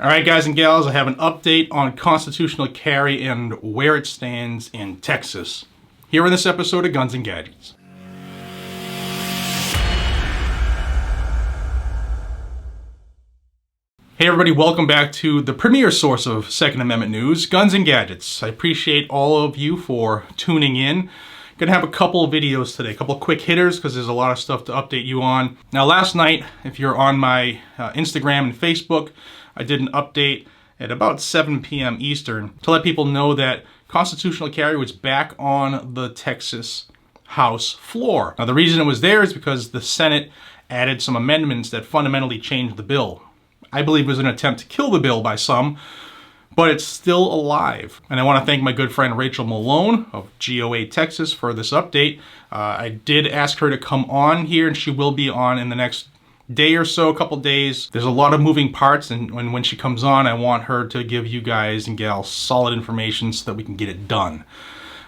All right, guys and gals, I have an update on constitutional carry and where it stands in Texas. Here in this episode of Guns and Gadgets. Hey everybody, welcome back to the premier source of Second Amendment news, Guns and Gadgets. I appreciate all of you for tuning in. Gonna have a couple of videos today, a couple of quick hitters because there's a lot of stuff to update you on. Now last night, if you're on my Instagram and Facebook, I did an update at about 7 p.m. Eastern to let people know that constitutional carry was back on the Texas House floor. Now the reason it was there is because the Senate added some amendments that fundamentally changed the bill. I believe it was an attempt to kill the bill by some, but it's still alive. And I want to thank my good friend Rachel Malone of GOA Texas for this update. I did ask her to come on here, and she will be on in the next day or so, a couple days. There's a lot of moving parts, and when she comes on, I want her to give you guys and gals solid information so that we can get it done.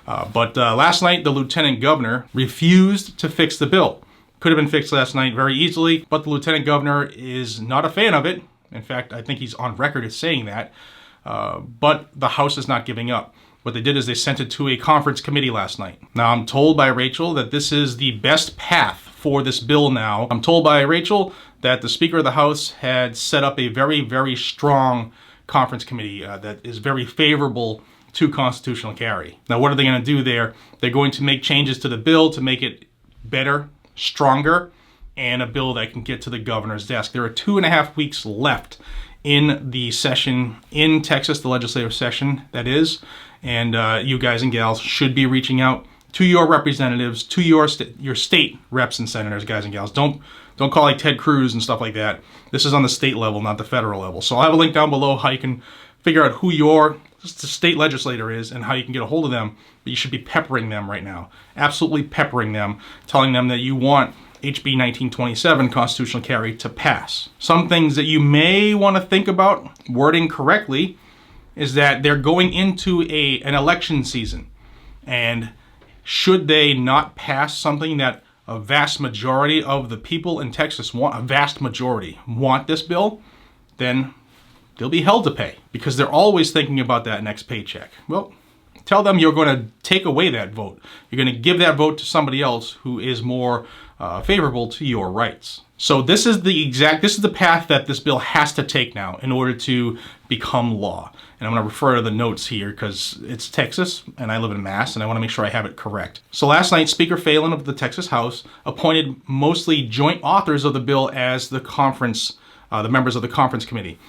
But last night, the lieutenant governor refused to fix the bill. Could have been fixed last night very easily, but the lieutenant governor is not a fan of it. In fact, I think he's on record as saying that. But the House is not giving up. What they did is they sent it to a conference committee last night. Now, I'm told by Rachel that this is the best path for this bill now. I'm told by Rachel that the Speaker of the House had set up a very, very strong conference committee that is very favorable to constitutional carry. Now, what are they going to do there? They're going to make changes to the bill to make it better, stronger, and a bill that can get to the governor's desk. There are 2.5 weeks left in the session in Texas, the legislative session, that is, and you guys and gals should be reaching out to your representatives, to your state reps and senators, guys and gals. Don't call like Ted Cruz and stuff like that. This is on the state level, not the federal level. So I'll have a link down below how you can figure out who your state legislator is and how you can get a hold of them. But you should be peppering them right now, absolutely peppering them, telling them that you want HB 1927 constitutional carry to pass. Some things that you may want to think about wording correctly is that they're going into an election season, and should they not pass something that a vast majority of the people in Texas want, a vast majority want this bill, then they'll be held to pay because they're always thinking about that next paycheck. Well, tell them you're going to take away that vote. You're going to give that vote to somebody else who is more favorable to your rights. So this is the path that this bill has to take now in order to become law. And I'm going to refer to the notes here because it's Texas and I live in Mass and I want to make sure I have it correct. So last night, Speaker Phelan of the Texas House appointed mostly joint authors of the bill as the conference, the members of the conference committee.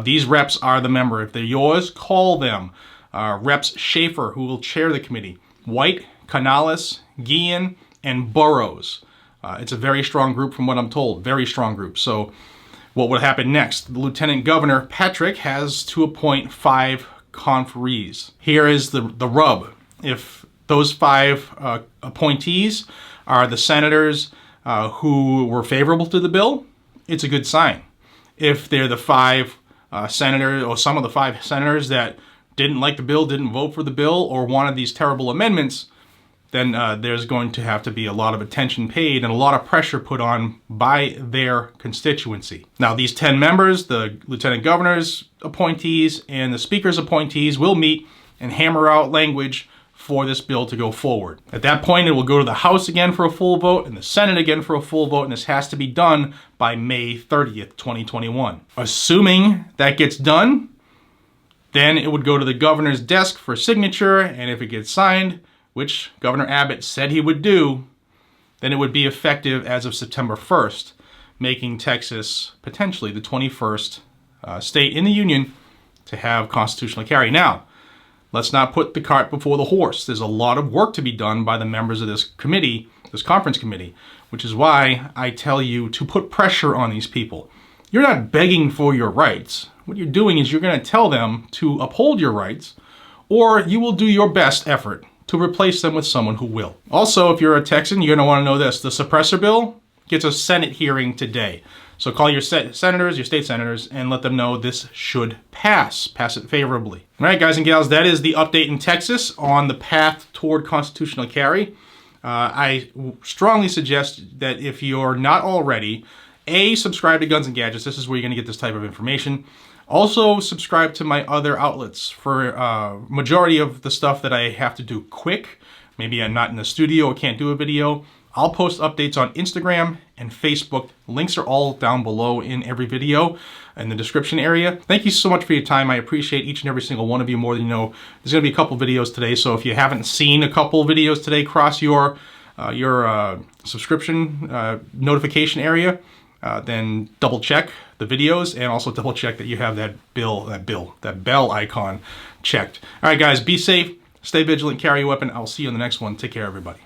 These reps are the member. If they're yours, call them. Reps Schaefer, who will chair the committee, White, Canales, Guillen, and Burrows. It's a very strong group from what I'm told, very strong group. So what would happen next? The Lieutenant Governor, Patrick, has to appoint 5 conferees. Here is the rub. If those 5 appointees are the senators who were favorable to the bill, it's a good sign. If they're the 5 senators, or some of the 5 senators that didn't like the bill, didn't vote for the bill, or wanted these terrible amendments, then there's going to have to be a lot of attention paid and a lot of pressure put on by their constituency. Now, these 10 members, the Lieutenant Governor's appointees and the Speaker's appointees, will meet and hammer out language for this bill to go forward. At that point, it will go to the House again for a full vote and the Senate again for a full vote, and this has to be done by May 30th, 2021. Assuming that gets done, then it would go to the governor's desk for signature, and if it gets signed, which Governor Abbott said he would do, then it would be effective as of September 1st, making Texas potentially the 21st state in the union to have constitutional carry. Now, let's not put the cart before the horse. There's a lot of work to be done by the members of this committee, this conference committee, which is why I tell you to put pressure on these people. You're not begging for your rights. What you're doing is you're going to tell them to uphold your rights, or you will do your best effort to replace them with someone who will. Also, if you're a Texan, you're going to want to know this. The suppressor bill gets a Senate hearing today. So call your senators, your state senators, and let them know this should pass. Pass it favorably. All right, guys and gals, that is the update in Texas on the path toward constitutional carry. I strongly suggest that if you're not already, subscribe to Guns and Gadgets. This is where you're going to get this type of information. Also, subscribe to my other outlets for majority of the stuff that I have to do quick. Maybe I'm not in the studio or can't do a video. I'll post updates on Instagram and Facebook. Links are all down below in every video in the description area. Thank you so much for your time. I appreciate each and every single one of you more than you know. There's going to be a couple videos today, so if you haven't seen a couple videos today, cross your subscription notification area. Then double check the videos and also double check that you have that bell icon checked. All right, guys, be safe, stay vigilant, carry a weapon. I'll see you on the next one. Take care, everybody.